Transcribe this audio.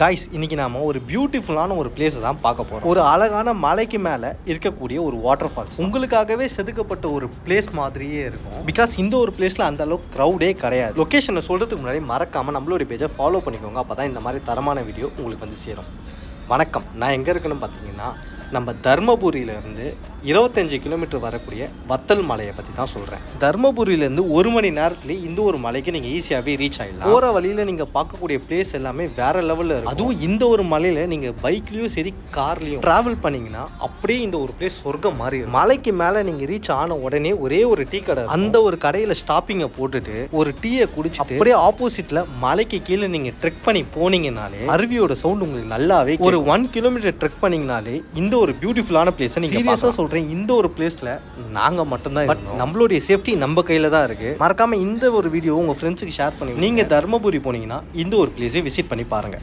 Guys இன்னைக்கு நாம ஒரு பியூட்டிஃபுல்லான ஒரு பிளேஸ் தான் பார்க்க போறோம். ஒரு அழகான மலைக்கு மேல இருக்கக்கூடிய ஒரு வாட்டர் ஃபால்ஸ். உங்களுக்காகவே செதுக்கப்பட்ட ஒரு பிளேஸ் மாதிரியே இருக்கும். பிகாஸ் இந்த ஒரு பிளேஸ்ல அந்த அளவுக்கு க்ரௌடே கிடையாது. லொகேஷனை சொல்றதுக்கு முன்னாடி மறக்காம நம்மளோட பேஜை ஃபாலோ பண்ணிக்கோங்க. அப்பதான் இந்த மாதிரி தரமான வீடியோ உங்களுக்கு வந்து சேரும். வணக்கம். நான் எங்கே இருக்குன்னு பார்த்தீங்கன்னா நம்ம தர்மபுரியிலேருந்து 25 கிலோமீட்டர் வரக்கூடிய வத்தல் மலையை பற்றி தான் சொல்கிறேன். தர்மபுரியிலேருந்து 1 மணி நேரத்துலேயே இந்த ஒரு மலைக்கு நீங்கள் ஈஸியாகவே ரீச் ஆகிடலாம். போகிற வழியில் நீங்கள் பார்க்கக்கூடிய பிளேஸ் எல்லாமே வேறு லெவலில் இருக்கும். அதுவும் இந்த ஒரு மலையில் நீங்கள் பைக்லேயும் சரி கார்லேயும் ட்ராவல் பண்ணிங்கன்னா அப்படியே இந்த ஒரு பிளேஸ் சொர்க்கம் மாதிரி இருக்கும். மலைக்கு மேலே நீங்கள் ரீச் ஆன உடனே ஒரே ஒரு டீ கடை, அந்த ஒரு கடையில் ஸ்டாப்பிங்கை போட்டுட்டு ஒரு டீயை குடிச்சு அப்படியே ஆப்போசிட்டில் மலைக்கு கீழே நீங்கள் ட்ரெக் பண்ணி போனீங்கனாலே அருவியோட சவுண்ட் உங்களுக்கு நல்லாவே ஒரு 1 கிலோமீட்டர் ட்ரெக் பண்ணீங்கனாலே இந்த ஒரு பியூட்டிஃபுல்லான பிளேஸை நீங்க சீரியஸா சொல்றேன். இந்த ஒரு பிளேஸ்ல நாங்க மட்டும்தான் இருக்கோம். நம்மளுடைய சேஃப்டி நம்ம கையில தான் இருக்கு. மறக்காம இந்த ஒரு வீடியோ உங்க ஃப்ரெண்ட்ஸுக்கு ஷேர் பண்ணி நீங்க தர்மபுரி போனீங்கன்னா இந்த ஒரு பிளேஸை விசிட் பண்ணி பாருங்க.